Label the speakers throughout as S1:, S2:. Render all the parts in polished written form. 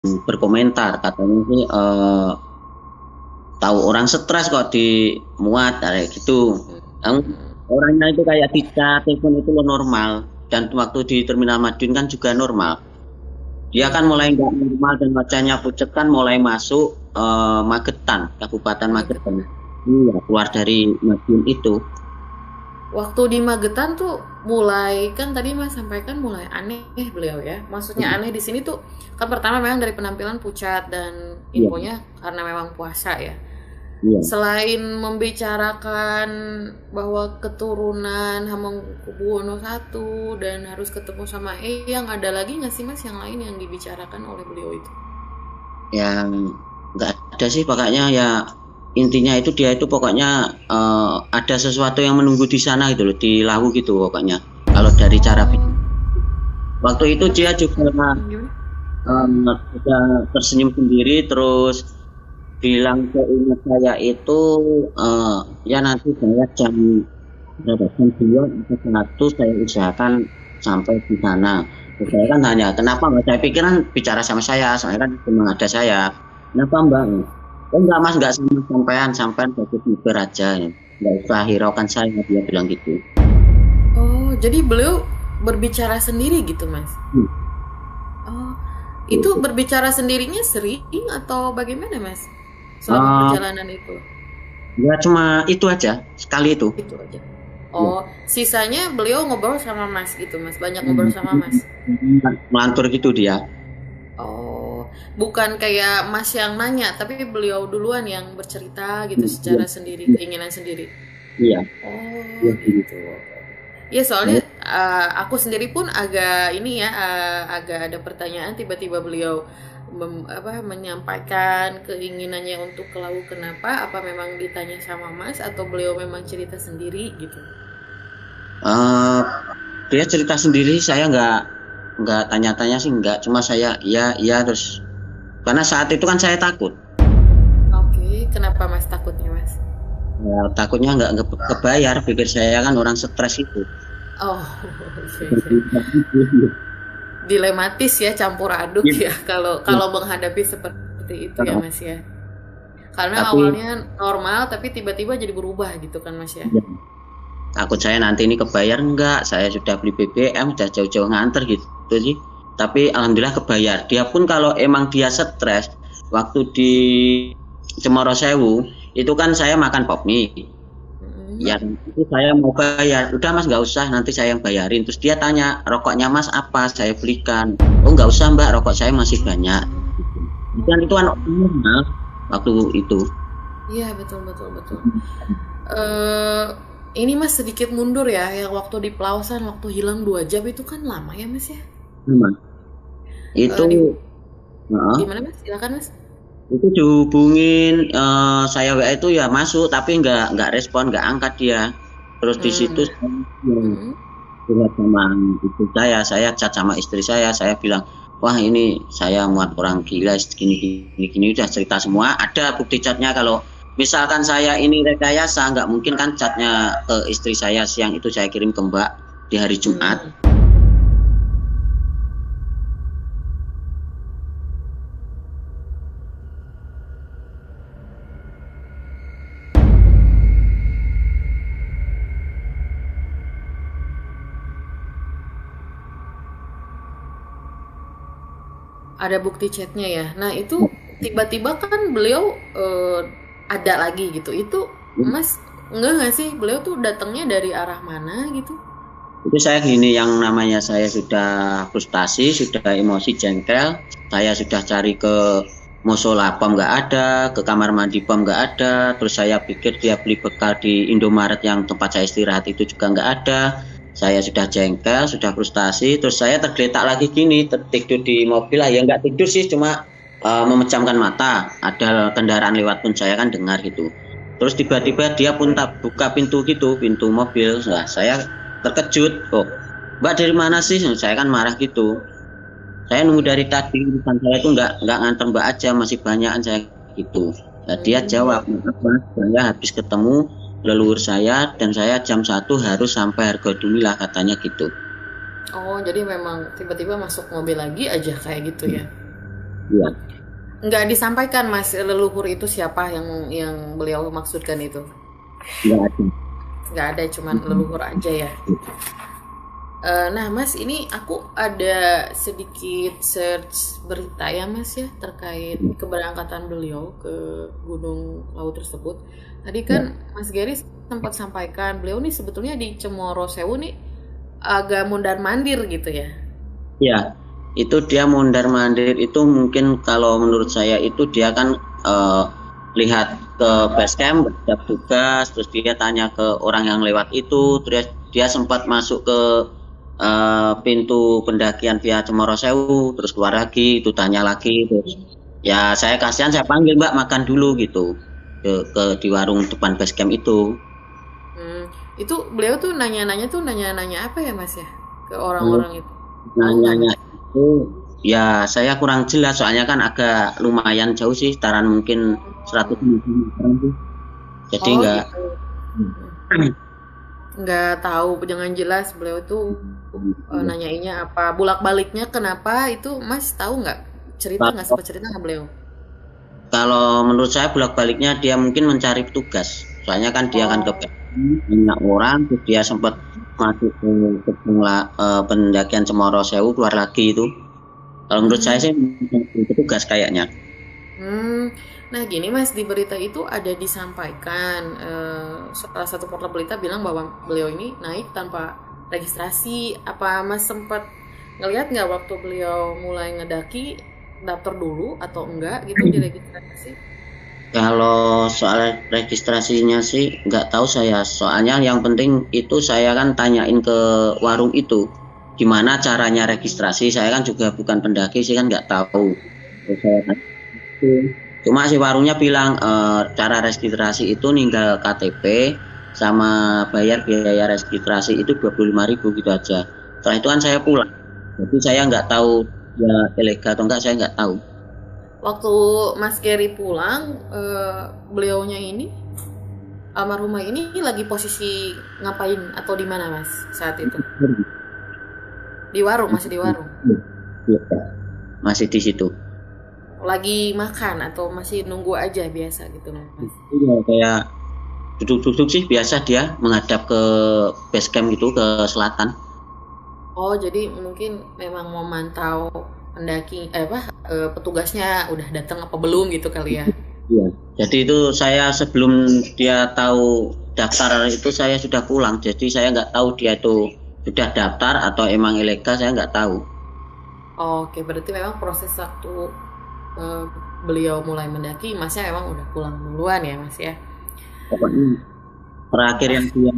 S1: berkomentar katanya sih tahu orang stres kok dimuat kayak gitu. Orangnya itu kayak di chat telepon itu lo normal, dan waktu di Terminal Madiun kan juga normal. Dia kan mulai nggak normal dan wajahnya pucet kan mulai masuk Magetan, Kabupaten Magetan. Iya, keluar dari Madiun itu.
S2: Waktu di Magetan tuh mulai, kan tadi Mas sampaikan mulai aneh beliau ya. Maksudnya aneh di sini tuh kan pertama memang dari penampilan pucat dan
S1: Iya,
S2: infonya karena memang puasa ya.
S1: iya.
S2: Selain membicarakan bahwa keturunan Hamengkubuwono I dan harus ketemu sama Eyang, ada lagi nggak sih Mas yang lain yang dibicarakan oleh beliau itu?
S1: Yang nggak ada sih pokoknya ya, intinya itu dia itu pokoknya ada sesuatu yang menunggu di sana gitu loh, di Lawu gitu pokoknya. Kalau dari cara
S2: Oh,
S1: waktu itu dia juga
S2: gimana?
S1: sudah tersenyum sendiri terus bilang ke ingat saya itu ya nanti saya jam berapa, jam 2 atau 1 saya usahakan sampai di sana. Terus saya kan tanya kenapa nggak, saya pikir kan bicara sama saya soalnya kan cuma ada saya. Kenapa mbak? Oh enggak mas, nggak sama sampean, sampean fokus mikir aja ya. Nggak usah hiraukan saya, dia bilang gitu.
S2: Oh, jadi beliau berbicara sendiri gitu Mas?
S1: Hmm,
S2: Oh, itu
S1: gitu.
S2: berbicara sendirinya sering atau bagaimana Mas? Selama
S1: Eh,
S2: perjalanan itu?
S1: ya cuma itu aja, sekali itu.
S2: Itu aja.
S1: Ya.
S2: Oh, sisanya beliau ngobrol sama Mas gitu Mas, banyak ngobrol sama Mas.
S1: Melantur gitu dia.
S2: Oh, bukan kayak Mas yang nanya, tapi beliau duluan yang bercerita gitu
S1: Iya,
S2: secara sendiri, keinginan sendiri.
S1: iya,
S2: Oh,
S1: iya, iya.
S2: gitu. Ya soalnya aku sendiri pun agak ini ya, agak ada pertanyaan tiba-tiba beliau menyampaikan keinginannya untuk ke Lawu, kenapa? Apa memang ditanya sama Mas atau beliau memang cerita sendiri gitu?
S1: Eh, dia cerita sendiri, saya nggak tanya-tanya sih, nggak, cuma saya iya iya terus karena saat itu kan saya takut.
S2: Oke, kenapa Mas takutnya Mas?
S1: Ya, takutnya nggak kebayar, pikir saya kan orang stres itu.
S2: Oh, iya, iya. Dilematis ya, campur aduk
S1: Iya,
S2: ya kalau
S1: iya.
S2: kalau menghadapi seperti itu ya Mas ya. Karena
S1: Tapi
S2: awalnya normal tapi tiba-tiba jadi berubah gitu kan Mas ya.
S1: ya, takut saya nanti ini kebayar enggak, saya sudah beli BBM sudah jauh-jauh nganter gitu sih. Tapi alhamdulillah kebayar. Dia pun kalau emang dia stres waktu di Cemoro Sewu itu kan saya makan pop mie.
S2: Mm-mm.
S1: Ya itu saya mau bayar, udah mas nggak usah, nanti saya yang bayarin. Terus dia tanya rokoknya mas apa, saya belikan. Oh nggak usah mbak, rokok saya masih banyak. Itu kan normal waktu itu.
S2: Iya, betul betul betul. Eh ini Mas sedikit mundur ya, yang waktu di Pelausan waktu hilang 2 jam itu kan lama ya Mas ya.
S1: Mas. Itu
S2: Di
S1: heeh,
S2: gimana Mas? Silakan Mas.
S1: itu dihubungin saya WA itu ya masuk, tapi nggak respon, nggak angkat dia. Terus di situ
S2: Hmm.
S1: saya yang
S2: Mm-mm.
S1: curhat sama istri saya chat sama istri saya bilang, wah ini saya muat orang gila gini gini gini, udah cerita semua, ada bukti chatnya. Kalau misalkan saya ini rekayasa, nggak mungkin kan chatnya ke istri saya siang itu saya kirim ke mbak di hari Jumat.
S2: Hmm. Ada bukti chatnya ya. Nah itu tiba-tiba kan beliau ada lagi gitu. Itu Mas nggak sih beliau tuh datangnya dari arah mana gitu?
S1: Itu saya gini, yang namanya saya sudah frustasi, sudah emosi, jengkel, saya sudah cari ke musola pom nggak ada, ke kamar mandi pom nggak ada, terus saya pikir dia beli bekal di Indomaret yang tempat saya istirahat itu juga nggak ada. Saya sudah jengkel, sudah frustasi, terus saya tergeletak lagi gini, tertidur di mobil lah, ya nggak tidur sih, cuma memejamkan mata, ada kendaraan lewat pun saya kan dengar gitu. Terus tiba-tiba dia pun tak buka pintu gitu, pintu mobil. Nah, saya terkejut. Oh, mbak dari mana sih? Saya kan marah gitu. Saya nunggu dari tadi, urusan saya itu nggak nganter mbak aja, masih banyakan saya gitu. Nah, dia jawab, maaf mas, saya habis ketemu leluhur saya dan saya jam 1 harus sampai Hargodumi lah katanya gitu.
S2: Oh jadi memang tiba-tiba masuk mobil lagi aja kayak gitu ya.
S1: Iya,
S2: Nggak disampaikan Mas leluhur itu siapa yang beliau maksudkan itu?
S1: nggak ada.
S2: Nggak ada, cuman leluhur aja ya. Nah Mas, ini aku ada sedikit search berita ya Mas ya terkait keberangkatan beliau ke Gunung Lawu tersebut. Tadi
S1: Ya,
S2: kan Mas Gary sempat sampaikan beliau nih sebetulnya di Cemoro Sewu nih agak mondar-mandir gitu ya.
S1: ya, itu dia mondar-mandir itu mungkin kalau menurut saya itu dia kan lihat ke base camp, ada tugas, terus dia tanya ke orang yang lewat itu, terus dia sempat masuk ke pintu pendakian via Cemoro Sewu, terus keluar lagi, itu tanya lagi, terus ya saya kasihan, saya panggil Mbak makan dulu gitu di warung depan base camp itu.
S2: Hmm, itu beliau tuh nanya-nanya apa ya Mas ya ke
S1: Hmm,
S2: orang-orang itu? Tahu nggak
S1: Nanyanya
S2: Mas?
S1: itu ya saya kurang jelas soalnya kan agak lumayan jauh sih, sekitaran mungkin 100
S2: Oh,
S1: meter sih. Jadi
S2: oh
S1: nggak.
S2: gitu. Nggak tahu, jangan jelas beliau tuh nanyainnya apa, bolak-baliknya kenapa itu Mas tahu nggak? Cerita nggak,
S1: Kalau
S2: sempat cerita nggak beliau?
S1: kalau menurut saya bolak-baliknya dia mungkin mencari petugas. Soalnya kan dia kan ke
S2: Oh,
S1: banyak orang, terus dia sempat masuk ke pendakian Cemoro Sewu keluar lagi itu. Kalau menurut saya
S2: hmm,
S1: sih mencari petugas kayaknya.
S2: hmm. Nah gini Mas, di berita itu ada disampaikan salah satu portal berita bilang bahwa beliau ini naik tanpa registrasi. Apa Mas sempat ngelihat nggak waktu beliau mulai ngedaki daftar dulu atau enggak gitu di registrasi?
S1: Kalau soal registrasinya sih nggak tahu saya. Soalnya yang penting itu saya kan tanyain ke warung itu gimana caranya registrasi. Saya kan juga bukan pendaki sih kan nggak tahu. Terus saya tanya gitu. Cuma si warungnya bilang cara registrasi itu ninggal KTP sama bayar biaya registrasi itu 25.000 gitu aja. Setelah itu kan saya pulang. Jadi saya nggak tahu ya ilegal atau enggak saya nggak tahu.
S2: Waktu Mas Gary pulang, beliaunya ini, almarhumah ini lagi posisi ngapain atau di mana Mas saat itu? Di warung, masih di warung.
S1: Iya, masih di situ.
S2: Lagi makan atau masih nunggu aja biasa gitu Mas?
S1: Iya, kayak duduk-duduk sih biasa dia menghadap ke base camp gitu ke selatan.
S2: Oh, jadi mungkin memang mau mantau pendaki, petugasnya udah datang apa belum gitu kali ya?
S1: Iya. Jadi itu saya sebelum dia tahu daftar itu saya sudah pulang. Jadi saya nggak tahu dia itu sudah daftar atau emang ilegal saya nggak tahu.
S2: Oke, berarti memang proses waktu eh, beliau mulai mendaki, Masnya emang udah pulang duluan ya Mas ya?
S1: Pokoknya terakhir yang dia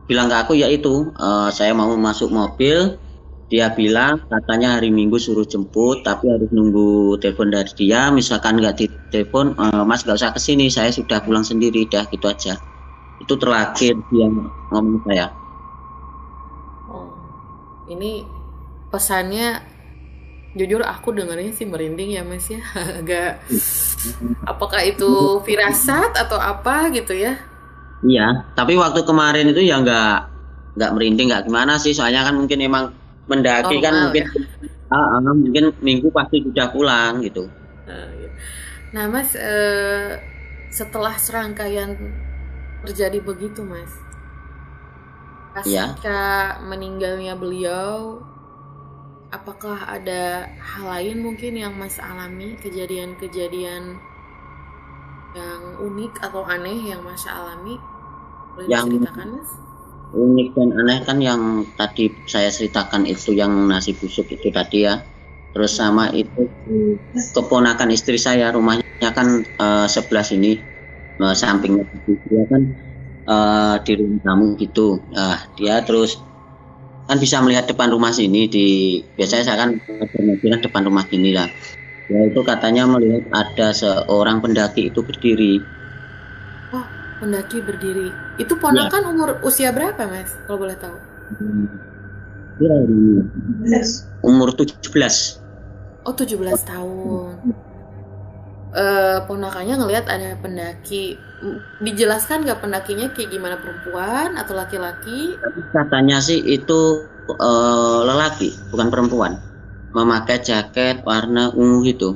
S1: bilang ke aku yaitu saya mau masuk mobil. Dia bilang katanya hari Minggu suruh jemput, tapi harus nunggu telepon dari dia. Misalkan nggak ditelepon, Mas nggak usah kesini, saya sudah pulang sendiri, dah gitu aja. Itu terakhir dia ngomong saya.
S2: Oh, ini pesannya jujur aku dengarnya sih merinding ya Mas ya. Agak, apakah itu firasat atau apa gitu ya?
S1: Iya, tapi waktu kemarin itu ya nggak merinding nggak gimana sih, soalnya kan mungkin emang mendaki kan
S2: Normal
S1: mungkin
S2: ya.
S1: mungkin Minggu pasti sudah pulang gitu.
S2: Iya. Nah Mas, setelah serangkaian terjadi begitu Mas,
S1: Iya,
S2: pasca meninggalnya beliau, apakah ada hal lain mungkin yang Mas alami, kejadian-kejadian yang unik atau aneh yang Mas alami? Boleh
S1: yang
S2: diceritakan Mas?
S1: unik dan aneh kan yang tadi saya ceritakan itu yang nasi busuk itu tadi ya. Terus sama
S2: Mm-mm.
S1: itu keponakan istri saya rumahnya kan sebelah sini, sampingnya dia kan di ruang tamu gitu. Dia terus kan bisa melihat depan rumah sini biasanya saya kan bermobilan depan rumah gini lah. Ya itu katanya melihat ada seorang pendaki itu berdiri.
S2: Oh, pendaki berdiri. Itu
S1: Ya,
S2: ponakan usia berapa Mas? Kalau boleh tahu?
S1: dia umur 17.
S2: Oh, 17 tahun. Ponakannya ngelihat ada pendaki. Dijelaskan nggak pendakinya kayak gimana, perempuan atau laki-laki?
S1: Tapi katanya sih itu lelaki, bukan perempuan. memakai jaket warna ungu itu.